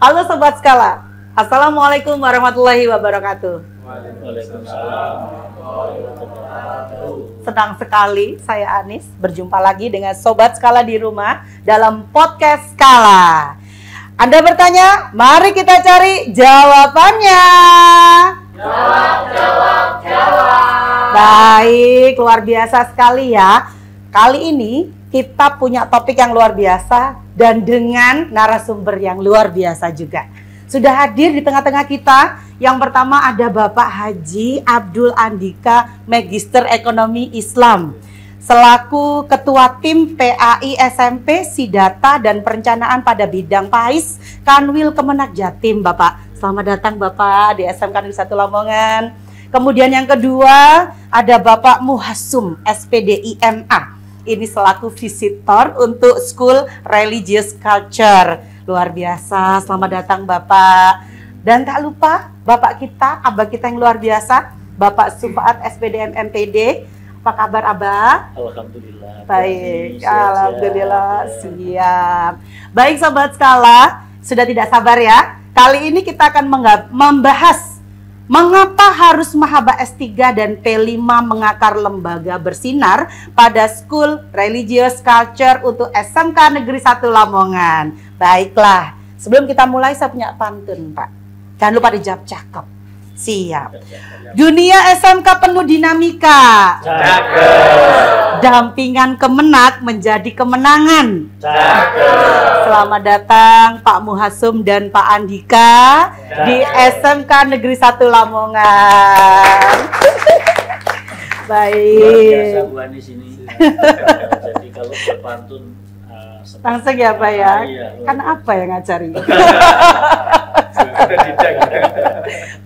Halo Sobat Skala, Assalamualaikum warahmatullahi wabarakatuh. Waalaikumsalam. Senang sekali saya Anis berjumpa lagi dengan Sobat Skala di rumah dalam podcast Skala. Anda bertanya, mari kita cari jawabannya. Jawab. Baik, luar biasa sekali ya. Kali ini kita punya topik yang luar biasa dan dengan narasumber yang luar biasa juga. Sudah hadir di tengah-tengah kita. Yang pertama ada Bapak Haji Abdul Andika, Magister Ekonomi Islam, selaku Ketua Tim PAI SMP Sidata dan Perencanaan pada bidang PAIS Kanwil Kemenak Jatim. Bapak, selamat datang Bapak di SMK Negeri 1 Lamongan. Kemudian yang kedua ada Bapak Muhasum SPDIMA. Ini selaku visitor untuk School Religious Culture. Luar biasa, selamat datang Bapak. Dan tak lupa Bapak kita, Abah kita yang luar biasa, Bapak Sufaat SPDM MPD. Apa kabar Abah? Alhamdulillah. Baik, alhamdulillah siap. Baik Sobat Skala, sudah tidak sabar ya. Kali ini kita akan membahas mengapa harus Mahaba S3 dan P5 mengakar lembaga bersinar pada School Religious Culture untuk SMK Negeri 1 Lamongan. Baiklah, sebelum kita mulai saya punya pantun Pak. Jangan lupa dijawab cakep. Siap. Dunia SMK penuh dinamika. Cakep. Dampingan kemenak menjadi kemenangan. Cakep. Selamat datang Pak Muhasum dan Pak Andika. Cakep. Di SMK Negeri 1 Lamongan. Baik. Luar biasa Bu Anis ini. Jadi kalau berpantun langsung ya Pak ya. Iya, kan apa yang ngajari?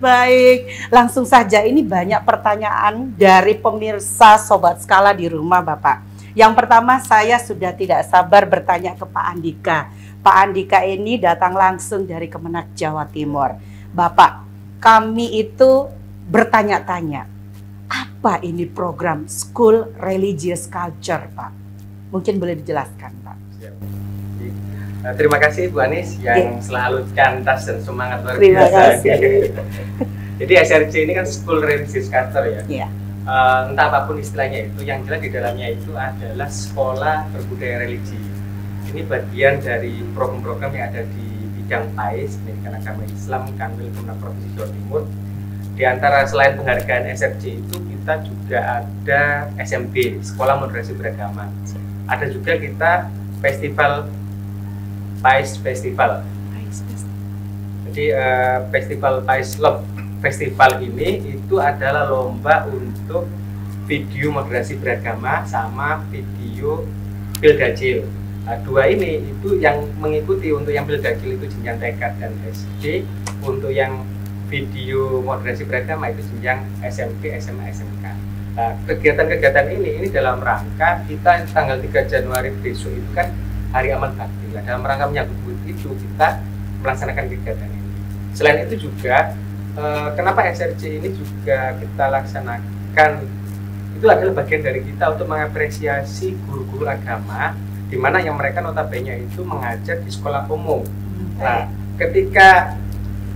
Baik, langsung saja. Ini banyak pertanyaan dari pemirsa Sobat Skala di rumah Bapak. Yang pertama, saya sudah tidak sabar bertanya ke Pak Andika. Pak Andika ini datang langsung dari Kemenak Jawa Timur. Bapak, kami itu bertanya-tanya, apa ini program School Religious Culture Pak? Mungkin boleh dijelaskan Pak. Terima kasih Bu Anis yang selalu cantas dan semangat luar biasa. Terima kasih. Jadi SRC ini kan School Religious Culture ya. Iya. Entah apapun istilahnya itu, yang jelas di dalamnya itu adalah sekolah berbudaya religi. Ini bagian dari program-program yang ada di bidang PAIS, Pendidikan Agama Islam, Kanwil Kemenak Provinsi Jawa Timur. Di antara selain penghargaan SRC itu kita juga ada SMP, Sekolah Moderasi Beragama. Ada juga kita festival PAIS Festival. Jadi Festival PAIS Love Festival ini itu adalah lomba untuk video moderasi beragama sama video Pildajil. Nah, dua ini itu yang mengikuti. Untuk yang Pildajil itu jenjang TK dan SD, untuk yang video moderasi beragama itu jenjang SMP, SMA, SMK. Nah, kegiatan-kegiatan ini dalam rangka kita tanggal 3 Januari besok itu kan Hari Amal Bakti. Nah, dalam rangka menyambut itu kita melaksanakan kegiatan ini. Selain itu juga kenapa SRC ini juga kita laksanakan, itu adalah bagian dari kita untuk mengapresiasi guru-guru agama di mana yang mereka notabene itu mengajar di sekolah umum. Nah, ketika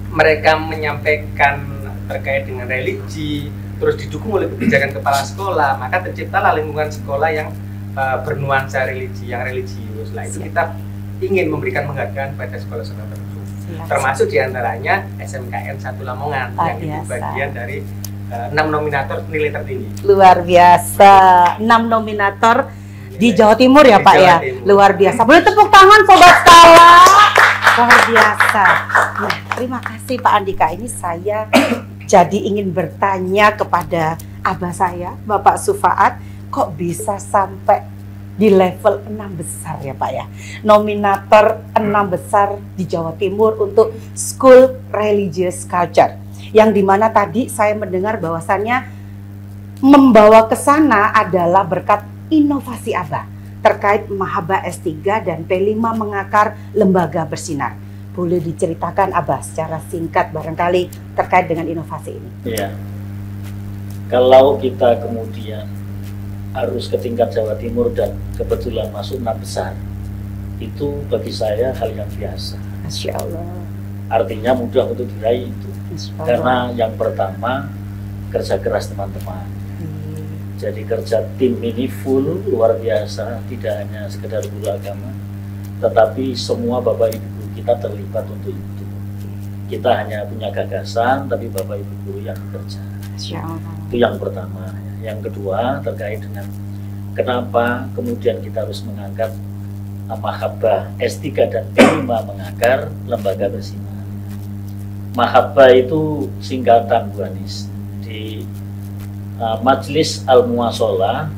mereka menyampaikan terkait dengan religi terus didukung oleh kebijakan kepala sekolah, maka terciptalah lingkungan sekolah yang bernuansa religi, yang religius. Nah, itu kita ingin memberikan penghargaan pada sekolah-sekolah tersebut. Termasuk diantaranya SMKN 1 Lamongan yang itu bagian dari 6 nominator nilai tertinggi. Luar biasa, 6 nominator di Jawa Timur ya Pak ya. Luar biasa. Boleh tepuk tangan Sobat Skala. Luar biasa. Nah, terima kasih Pak Andika. Ini saya jadi ingin bertanya kepada abah saya, Bapak Sufaat, kok bisa sampai di level 6 besar ya Pak ya, nominator 6 besar di Jawa Timur untuk School Religious Culture, yang dimana tadi saya mendengar bahwasannya membawa ke sana adalah berkat inovasi Abah terkait Mahaba S3 dan P5 mengakar lembaga bersinar. Boleh diceritakan Abah secara singkat barangkali terkait dengan inovasi ini? Iya. Kalau kita kemudian harus ke tingkat Jawa Timur dan kebetulan masuk 6 besar, itu bagi saya hal yang biasa. Masya Allah. artinya mudah untuk diraih itu. Karena yang pertama kerja keras teman-teman. Jadi kerja tim ini full luar biasa, tidak hanya sekedar guru agama, tetapi semua Bapak Ibu guru kita terlibat untuk itu. Kita hanya punya gagasan, tapi Bapak Ibu guru yang bekerja. Itu yang pertama. Yang kedua terkait dengan kenapa kemudian kita harus mengangkat Mahabbah S3 dan P5 mengakar lembaga bersinar. Mahabbah itu singkatan Bu Anis. Di Majelis Al-Muwasalah,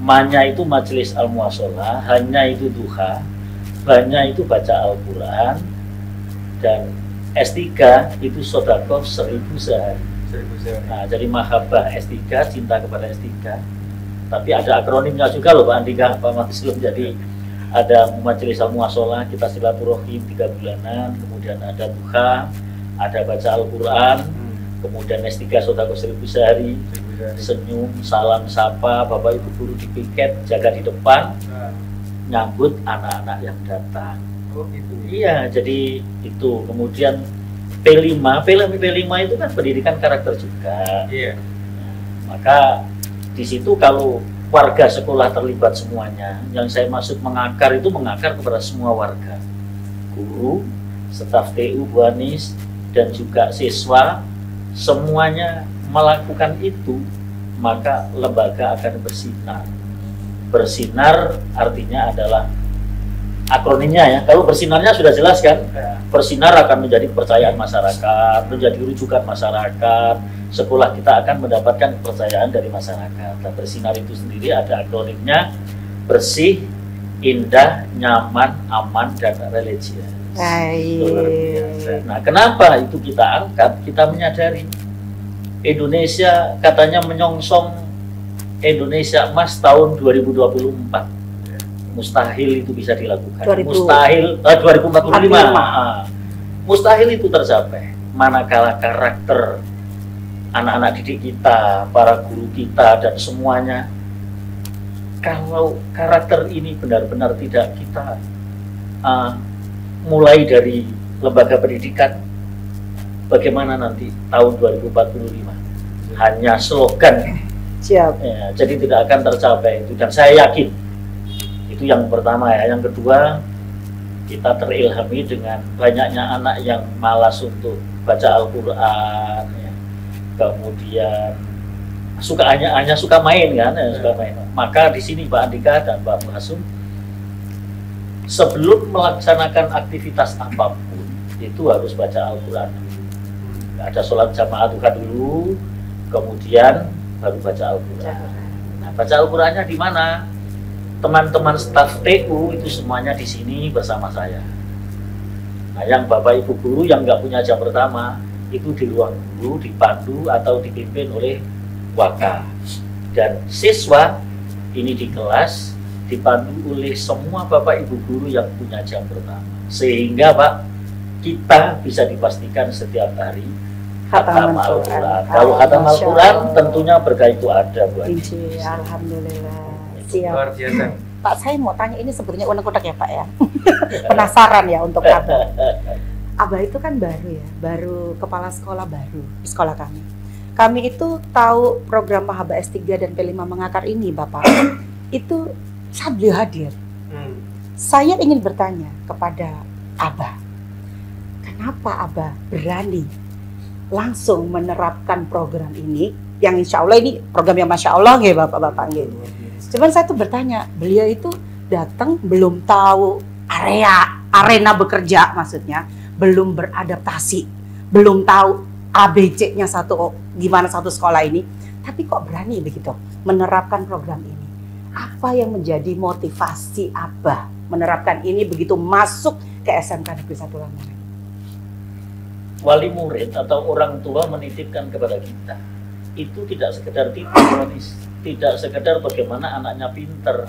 Ma-nya itu Majelis Al-Muwasalah, hanya itu duha, ba-nya itu baca Al-Quran, dan S3 itu sodakoh 1000 sehari. Nah, jadi Mahabbah S3, cinta kepada S3. Tapi ada akronimnya juga loh Pak Andika, Pak Matislim. Jadi ada Majelis Al-Muwasalah, kita silaturahim 3 bulanan, kemudian ada duha, ada baca Al-Quran, kemudian S3 sodakoh 1000 sehari, senyum, salam, sapa, Bapak Ibu guru di piket, jaga di depan, nyambut anak-anak yang datang. Oh gitu. Iya, jadi itu. Kemudian P5 itu kan pendidikan karakter juga. Iya. Maka di situ kalau warga sekolah terlibat semuanya, yang saya maksud mengakar itu mengakar kepada semua warga, guru, staf TU Bu Anis, dan juga siswa, semuanya melakukan itu, maka lembaga akan bersinar. Bersinar artinya adalah akronimnya ya. Kalau bersinarnya sudah jelas kan? Bersinar akan menjadi kepercayaan masyarakat, menjadi rujukan masyarakat. Sekolah kita akan mendapatkan kepercayaan dari masyarakat. Dan bersinar itu sendiri ada akronimnya: bersih, indah, nyaman, aman, dan religius. Luar biasa. Nah, kenapa itu kita angkat? Kita menyadari Indonesia katanya menyongsong Indonesia Emas tahun 2024. Mustahil itu bisa dilakukan. 2045. Mustahil itu tercapai manakala karakter anak-anak didik kita, para guru kita, dan semuanya, kalau karakter ini benar-benar tidak kita mulai dari lembaga pendidikan, bagaimana nanti tahun 2045? Hanya slogan. Siap. Ya, jadi tidak akan tercapai itu, dan saya yakin itu yang pertama ya. Yang kedua, kita terilhami dengan banyaknya anak yang malas untuk baca Al-Quran, ya. Kemudian hanya suka main kan, ya, suka main. Maka di sini Pak Andika dan Pak Masum, sebelum melaksanakan aktivitas apapun itu harus baca Al-Quran dulu. Ada sholat jamaah duha dulu, kemudian baru baca Al-Quran. Nah, baca Al-Qurannya di mana? Teman-teman staf TU itu semuanya di sini bersama saya. Nah, yang Bapak Ibu guru yang nggak punya jam pertama itu di ruang guru, dipandu atau dipimpin oleh waka. Dan siswa ini di kelas dipandu oleh semua Bapak Ibu guru yang punya jam pertama. Sehingga Pak, kita bisa dipastikan setiap hari khatam Al-Quran. Kalau khatam Al-Quran tentunya berkah itu ada Bu Adi. Alhamdulillah. Siap. Luar biasa. Pak, saya mau tanya, ini sebenarnya unek-unek ya Pak ya. Penasaran ya untuk Abah. Abah itu kan baru ya, baru kepala sekolah baru di sekolah kami. Kami itu tahu program Mahabbah S3 dan P5 mengakar ini Bapak. Itu saat beliau hadir. Saya ingin bertanya kepada Abah, kenapa Abah berani langsung menerapkan program ini, yang insya Allah ini program yang Masya Allah ya Bapak-Bapak gitu. Cuman saya tuh bertanya, beliau itu datang belum tahu arena bekerja, maksudnya belum beradaptasi, belum tahu ABC-nya gimana satu sekolah ini, tapi kok berani begitu menerapkan program ini. Apa yang menjadi motivasi Abah menerapkan ini begitu masuk ke SMK Negeri 1 Lamongan? Wali murid atau orang tua menitipkan kepada kita itu tidak sekedar titip, tidak sekedar bagaimana anaknya pinter,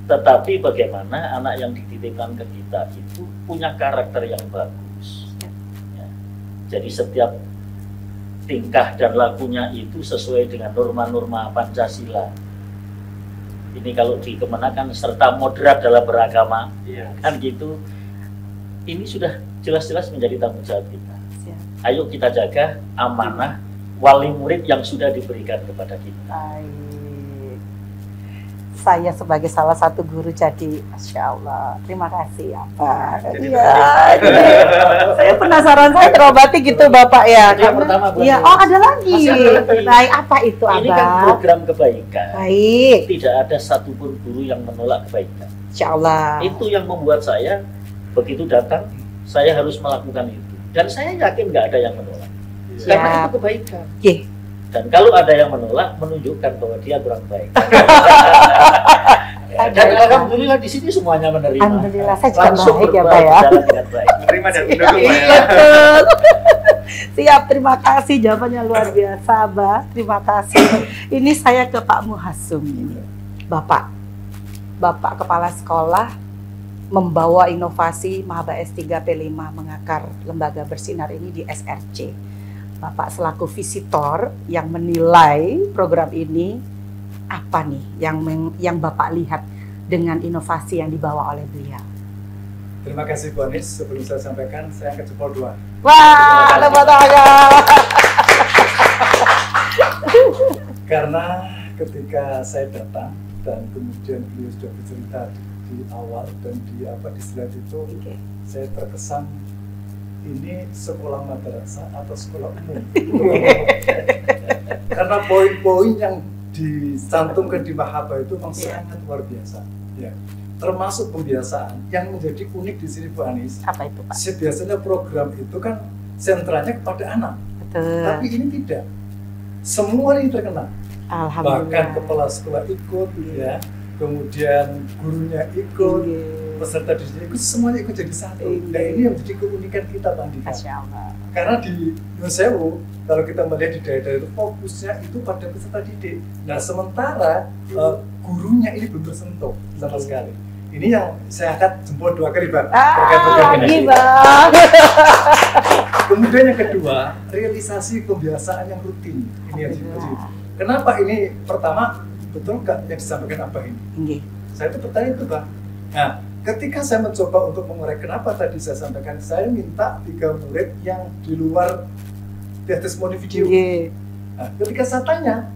tetapi bagaimana anak yang dititipkan ke kita itu punya karakter yang bagus. Ya. Jadi setiap tingkah dan lakunya itu sesuai dengan norma-norma Pancasila. Ini kalau di Kemenak kan serta moderat dalam beragama, kan gitu. ini sudah jelas-jelas menjadi tanggung jawab kita. Siap. Ayo kita jaga amanah wali murid yang sudah diberikan kepada kita. Baik. Saya sebagai salah satu guru jadi, Masya Allah, terima kasih ya Pak. Jadi Iya, jadi saya penasaran, saya terobati gitu Bapak ya. Jadi yang pertama, Bu Iya, Anies. oh ada lagi. Masih ada lagi. Baik, apa itu Ini kan Abang? program kebaikan. Baik, Tidak ada satupun guru yang menolak kebaikan. Insya Allah. Itu yang membuat saya begitu datang, saya harus melakukan itu. Dan saya yakin nggak ada yang menolak. Siap. Karena itu kebaikan. Oke. Dan kalau ada yang menolak, menunjukkan bahwa dia kurang baik. Ya, dan alhamdulillah di sini semuanya menerima. Alhamdulillah, saya juga Langsung baik ya, berbuat Pak ya. berjalan dengan baik. Terima dan mendukung Pak ya. Iya, betul. Siap, terima kasih jawabannya luar biasa, Mbak. Terima kasih. Ini saya ke Pak Muhasum ini. Bapak kepala sekolah membawa inovasi Mahaba S3 P5 mengakar lembaga bersinar ini di SRC. Bapak selaku visitor yang menilai program ini, apa nih yang Bapak lihat dengan inovasi yang dibawa oleh beliau? Terima kasih Bu Anies. Sebelum saya sampaikan, saya angkat jempol 2. Wah, tepuk tangan. Karena ketika saya datang dan kemudian beliau sudah bercerita di awal dan di slide itu, saya terkesan ini sekolah madrasah atau sekolah umum. Karena poin-poin yang dicantumkan di Mahaba itu memang sangat luar biasa. Ya. Termasuk pembiasaan yang menjadi unik di sini Bu Anies. Apa itu Pak? Biasanya program itu kan sentranya kepada anak. Betul. Tapi ini tidak. Semua ini terkena. Alhamdulillah. Bahkan kepala sekolah ikut, ya. Kemudian gurunya ikut, peserta didik ikut, semuanya ikut jadi satu. Nah ini yang menjadi keunikan kita Pak Andika. Masya Allah. Karena di Nyun Sewu, kalau kita melihat di daerah itu fokusnya itu pada peserta didik. Nah sementara gurunya ini belum tersentuh sama sekali. Ini yang saya angkat jempol 2 kali Bang. Lagi Bang. Kemudian yang kedua, realisasi pembiasaan yang rutin. Ini yang dipuji. Kenapa ini? Pertama, betul nggak yang disampaikan Abah ini? Nggih. Saya itu bertanya itu Bang. Nah, ketika saya mencoba untuk mengurai kenapa tadi saya sampaikan, saya minta 3 murid yang di luar testimoni video. Nggih. Nah, ketika saya tanya,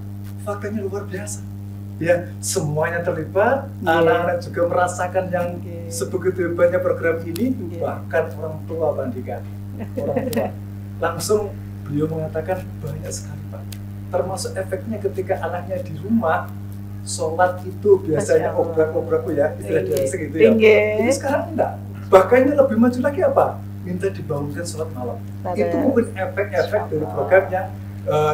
faktanya luar biasa. Ya, semuanya terlibat, anak-anak juga merasakan yang sebegitu hebatnya program ini, bahkan orang tua Pak Andika. Orang tua. Langsung beliau mengatakan banyak sekali Pak. Termasuk efeknya ketika anaknya di rumah, sholat itu biasanya obrak-obrak ya, istilah dari segitu ya. Ini sekarang enggak. Bahkan ini lebih maju lagi apa? Minta dibangunkan sholat malam. Itu mungkin efek-efek dari program yang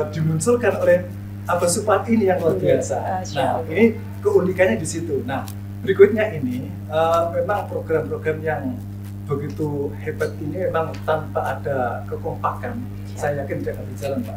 dimunculkan oleh Abah Supati ini yang luar biasa. Nah, ini keunikannya di situ. Nah, berikutnya ini memang program-program yang begitu hebat ini memang tanpa ada kekompakan, saya yakin tidak akan berjalan Pak.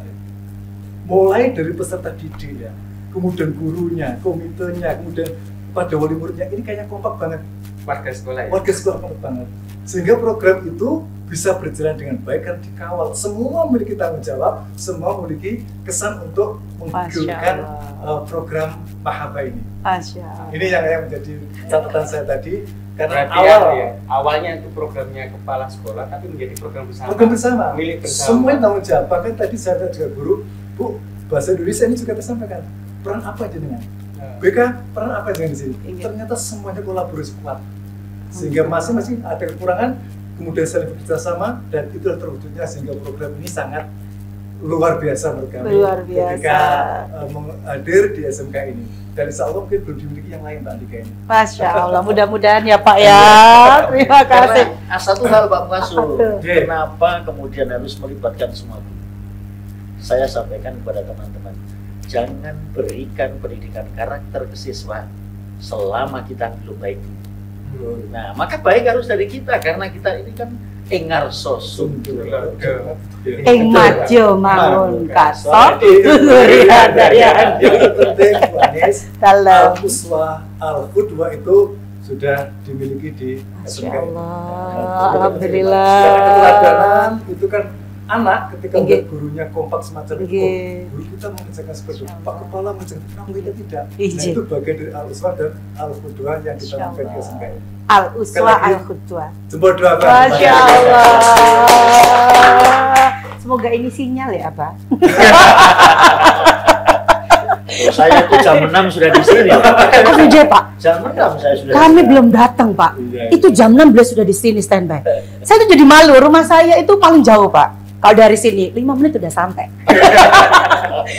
Mulai dari peserta didik ya, kemudian gurunya, komitenya, kemudian pada wali muridnya, ini kayaknya kompak banget. Warga sekolah ya? Warga sekolah kompak banget. Sehingga program itu bisa berjalan dengan baik karena dikawal. Semua memiliki tanggung jawab, semua memiliki kesan untuk menggulirkan program Mahaba ini. Ini yang menjadi catatan saya tadi. Karena awalnya itu programnya kepala sekolah, tapi menjadi program bersama. Program bersama. Milik bersama. Semua tanggung jawab. Bahkan tadi saya juga guru, Bu, bahasa Indonesia ini juga tersampaikan. Peran apa aja dengan? BK, peran apa dengan di sini? Ternyata semuanya kolaborasi kuat. Sehingga masing-masing ada kekurangan, kemudian saling bekerja sama, dan itu terwujudnya sehingga program ini sangat luar biasa menurut kami. Luar biasa. Ketika hadir di SMK ini. Dan insya Allah mungkin belum dimiliki yang lain Pak Andika ini. Masya Allah, mudah-mudahan ya Pak ya. Terima kasih. Karena satu hal Pak Muhasum, kenapa kemudian harus melibatkan semua guru? Saya sampaikan kepada teman-teman, jangan berikan pendidikan karakter ke siswa selama kita belum baik. Nah, maka baik harus dari kita, karena kita ini kan engar sosum eng majo mangun kasot durian darian. Yang penting Bu Anies, Dalam al-uswah al-qudwah itu sudah dimiliki di SMK. Alhamdulillah. Keteladanan itu kan anak ketika Nggih. melihat gurunya kompak semacam itu, Nggih. guru kita mengerjakan seperti itu, Pak Kepala mengerjakan, kenapa kita tidak? Nah, Nggih. itu bagian dari al-uswah dan al-qudwah yang kita Masya lakukan Allah. sampai Al-uswa al-khudwah. jempol dua Pak. Masya Allah. Semoga ini sinyal ya, Pak. Kalau saya itu jam 6 sudah di sini. Oh, sudah, Pak. Jam 6 saya sudah. Kami belum datang, Pak. Iya. Itu jam 6 beliau sudah di sini standby. Saya tuh jadi malu, rumah saya itu paling jauh, Pak. Kalau dari sini 5 menit udah sampai.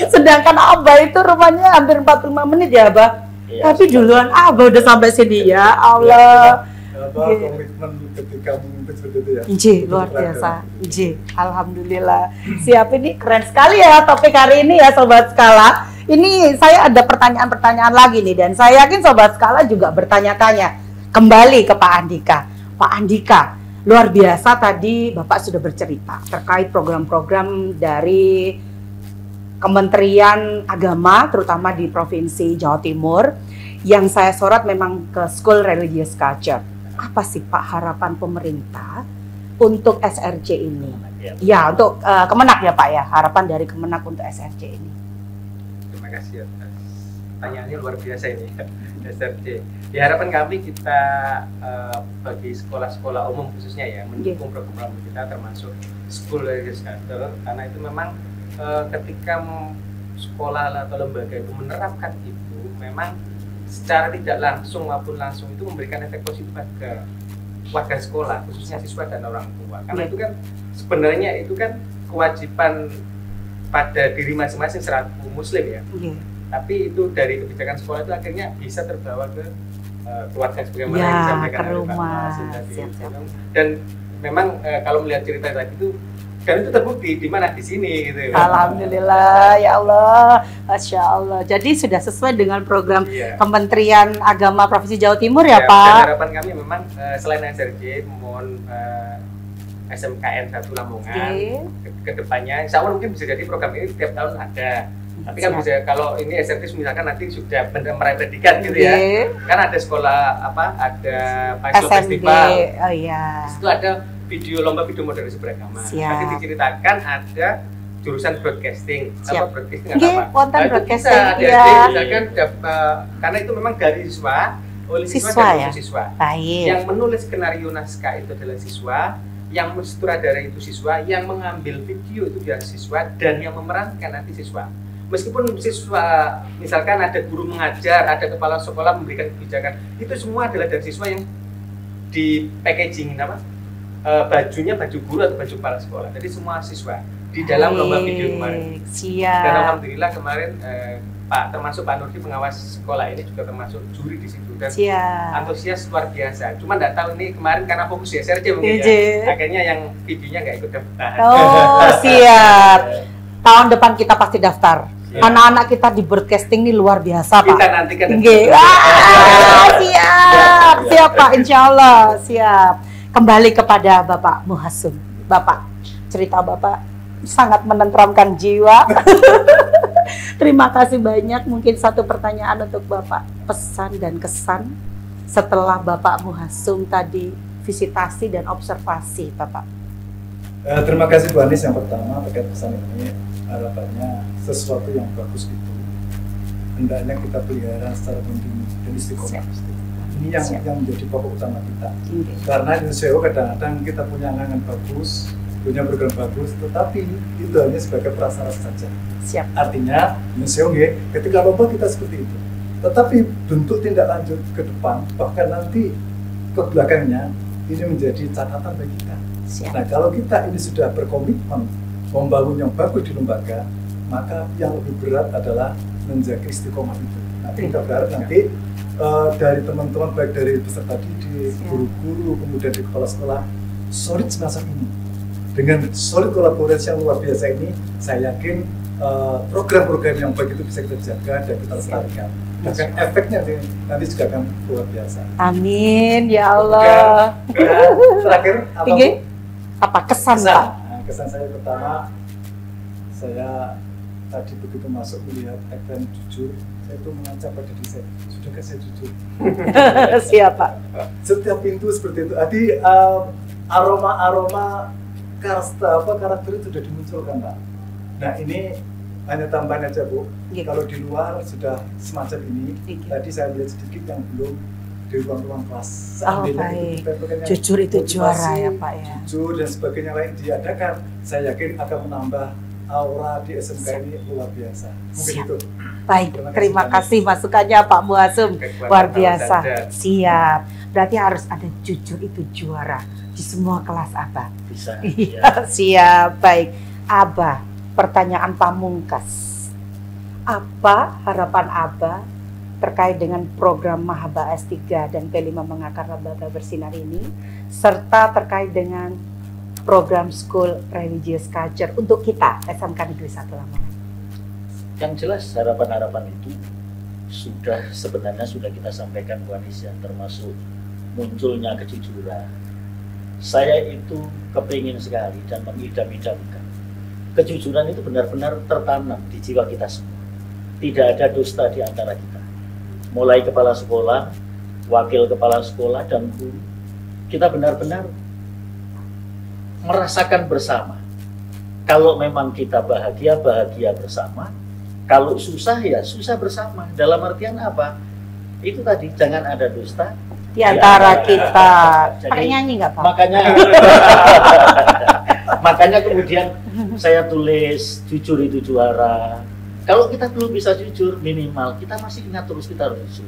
Sedangkan Abah itu rumahnya hampir 45 menit ya, Abah. Iya, Tapi duluan Abah udah sampai sini ya. Allah. Apa Nggih. komitmen ketika memimpin seperti itu ya? Iji, luar biasa. Iji, alhamdulillah. Siap, ini keren sekali ya topik hari ini ya Sobat Skala. Ini saya ada pertanyaan-pertanyaan lagi nih, dan saya yakin Sobat Skala juga bertanya-tanya. Kembali ke Pak Andika. Pak Andika, luar biasa tadi Bapak sudah bercerita terkait program-program dari Kementerian Agama, terutama di Provinsi Jawa Timur. Yang saya sorot memang ke School Religious Culture. Apa sih Pak harapan pemerintah untuk SRC ini? Ya. Ya, untuk Kemenak ya Pak ya, harapan dari Kemenak untuk SRC ini. Terima kasih atas pertanyaannya, luar biasa ini SRC. Di harapan kami kita bagi sekolah-sekolah umum khususnya ya mendukung program kita termasuk School Religious Culture, karena itu memang ketika sekolah atau lembaga itu menerapkan itu memang secara tidak langsung maupun langsung itu memberikan efek positif pada warga sekolah, khususnya siswa dan orang tua. Karena itu kan sebenarnya itu kan kewajiban pada diri masing-masing selaku muslim ya. Tapi itu dari kebijakan sekolah itu akhirnya bisa terbawa ke keluarga sebagaimana yang disampaikan ke oleh Pak rumah. Masin tadi. Siap. Dan memang kalau melihat cerita tadi itu, dan itu terbukti di mana di sini gitu. Alhamdulillah, ya Allah, Masya Allah. Jadi sudah sesuai dengan program Iya. Kementerian Agama Provinsi Jawa Timur ya, Dan Pak. harapan kami memang selain SRJ, mohon SMKN 1 Lamongan ke depannya, insya Allah mungkin bisa jadi program ini tiap tahun ada. Tapi kan Siap. bisa kalau ini SRJ misalkan nanti sudah merepetikan gitu ya. Kan ada sekolah ada Paislo SMG, Festival. oh iya. Itu ada lomba video moderasi beragama. Siap. Nanti diceritakan ada jurusan broadcasting. Siap. Apa broadcasting Nggih, apa? wonten Nah, itu broadcasting, bisa, iya. adik-adik misalkan karena itu memang dari siswa, oleh siswa, Siswa dan ya? untuk siswa. Baik. Yang menulis skenario naskah itu adalah siswa, yang mensutradarai itu siswa, yang mengambil video itu dari siswa, dan yang memerankan nanti siswa. Meskipun siswa, misalkan ada guru mengajar, ada kepala sekolah memberikan kebijakan, itu semua adalah dari siswa yang di packaging bajunya baju guru atau baju kepala sekolah. Jadi semua siswa di dalam lomba video kemarin. Siap. Dan alhamdulillah kemarin termasuk Pak Nurdi pengawas sekolah ini juga termasuk juri di situ, dan Siap. antusias luar biasa. Cuma nggak tahu ini kemarin karena fokus di SRJ mungkin Iya. ya. Akhirnya yang videonya nggak ikut daftar. Oh, siap. Tahun depan kita pasti daftar. Siap. Anak-anak kita di broadcasting ini luar biasa, Pak. Kita nantikan. Nggih. Wah, siap. Siap, Pak. Insya Allah. Siap. Kembali kepada Bapak Muhasum. Bapak, cerita Bapak sangat menenteramkan jiwa. Terima kasih banyak. Mungkin satu pertanyaan untuk Bapak. Pesan dan kesan setelah Bapak Muhasum tadi visitasi dan observasi, Bapak. Terima kasih Bu Anis yang pertama terkait pesan ini. Harapannya sesuatu yang bagus itu hendaknya kita pelihara secara kontinu dan istiqomah. Ini yang menjadi pokok utama kita. Karena di Indonesia kadang-kadang kita punya angan bagus, punya program bagus, tetapi itu hanya sebagai prasyarat saja. Siap. Artinya Indonesia ketika lomba kita seperti itu. Tetapi bentuk tindak lanjut ke depan, bahkan nanti ke belakangnya, ini menjadi catatan bagi kita. Siap. Nah, kalau kita ini sudah berkomitmen membangun yang bagus di lembaga, maka yang lebih berat adalah menjaga istiqomah itu. Nah, kita berharap nanti dari teman-teman, baik dari peserta didik, guru-guru, kemudian di kepala sekolah, solid semacam ini. Dengan solid kolaborasi yang luar biasa ini, saya yakin program-program yang baik itu bisa kita jaga dan kita lestarikan. Bahkan efeknya nanti juga akan luar biasa. Amin, ya Allah. Dan terakhir, apa, Bu? Apa kesan, Pak? Nah, kesan saya pertama, saya tadi begitu masuk melihat ekran jujur, saya itu mengajak pada diri saya, sudahkah saya jujur? Siap, Pak. Setiap pintu seperti itu. Jadi aroma-aroma karakter itu sudah dimunculkan, Pak. Nah, ini hanya tambahan aja, Bu. Gitu. Kalau di luar sudah semacam ini, Gitu. tadi saya lihat sedikit yang belum di ruang-ruang kelas. Oh, Seandainya baik. event-event yang Jujur itu motivasi, juara ya, Pak ya. Jujur dan sebagainya lain diadakan, saya yakin akan menambah aura di SMK ini luar biasa. Mungkin Siap. itu. Baik, terima kasih masukannya Pak Muhasem. Kekuatan Luar bawah biasa. sadar. Siap. Berarti harus ada jujur itu juara di semua kelas Abah. Bisa. Iya, siap. Baik. Abah, pertanyaan pamungkas. Apa harapan Abah terkait dengan program Mahaba S3 dan P5 Mengakar Lembaga Bersinar ini, serta terkait dengan program School Religious Culture untuk kita SMK Negeri 1 Lamongan? Yang jelas harapan-harapan itu sebenarnya sudah kita sampaikan Bu Anis, ya, termasuk munculnya kejujuran. Saya itu kepingin sekali dan mengidam-idamkan kejujuran itu benar-benar tertanam di jiwa kita semua. Tidak ada dusta di antara kita. Mulai kepala sekolah, wakil kepala sekolah, dan guru. Kita benar-benar merasakan bersama. Kalau memang kita bahagia, bahagia bersama. Kalau susah, ya susah bersama. Dalam artian apa? Itu tadi, jangan ada dusta Di antara antara kita. Jadi, Pakai nyanyi nggak Pak? Makanya kemudian saya tulis jujur itu juara. Kalau kita belum bisa jujur, minimal kita masih ingat terus kita harus jujur.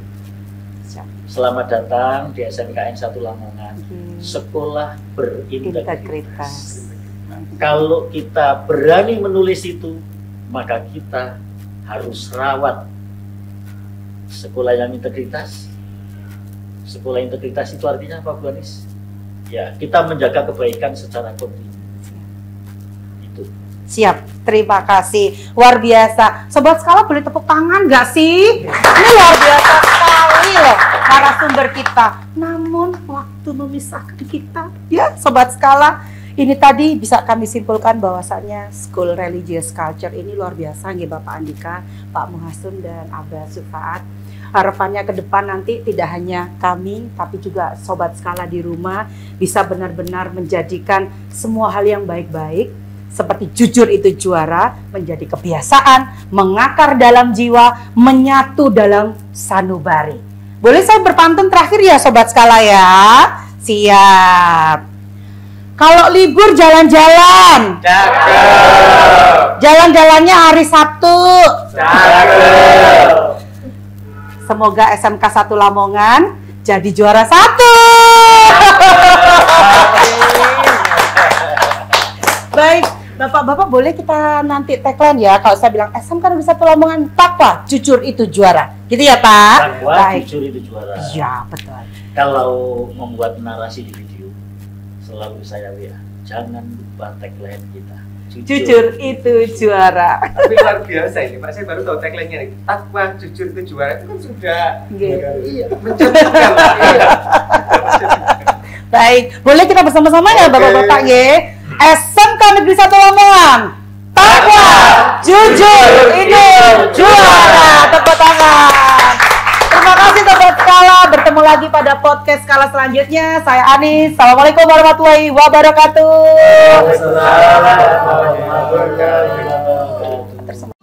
Siap. Selamat datang di SMKN 1 Lamongan, sekolah berintegritas. Integritas. Kalau kita berani menulis itu, maka kita harus rawat sekolah yang integritas. Sekolah integritas itu artinya apa, Bu Anis? Ya, kita menjaga kebaikan secara kontinu. Itu. Siap, terima kasih. Luar biasa. Sobat Skala boleh tepuk tangan nggak sih? Ini luar biasa sekali loh narasumber kita. Namun waktu memisahkan kita, ya Sobat Skala. Ini tadi bisa kami simpulkan bahwasannya School Religious Culture ini luar biasa nggih Bapak Andika, Pak Muhasem dan Abah Sufaat. Harapannya ke depan nanti tidak hanya kami, tapi juga Sobat Skala di rumah bisa benar-benar menjadikan semua hal yang baik-baik seperti jujur itu juara menjadi kebiasaan, mengakar dalam jiwa, menyatu dalam sanubari. Boleh saya berpantun terakhir ya Sobat Skala ya? Siap. Kalau libur jalan-jalan. Cakep. Jalan-jalannya hari Sabtu. Cakep. Semoga SMK 1 Lamongan jadi juara 1. Baik, Bapak-bapak boleh kita nanti tagline ya. Kalau saya bilang SMK Negeri 1 Lamongan, takwa, jujur itu juara. Gitu ya Pak? Takwa, Baik. jujur itu juara. Iya, betul. Kalau membuat narasi di video, selalu saya WA, jangan lupa tagline kita. Jujur itu juara. Tapi luar biasa ini Pak, saya baru tahu tagline-nya nih. Takwa, jujur itu juara. Itu kan sudah Iya. mencerminkan. Iya. Baik, boleh kita bersama-sama ya Oke. Bapak-bapak ya. SMK Negeri 1 Lamongan. Takwa, jujur itu juara. Tepuk tangan. Terima kasih Sobat Skala. Bertemu lagi pada podcast Skala selanjutnya. Saya Anis. Assalamualaikum warahmatullahi wabarakatuh. Assalamualaikum warahmatullahi wabarakatuh.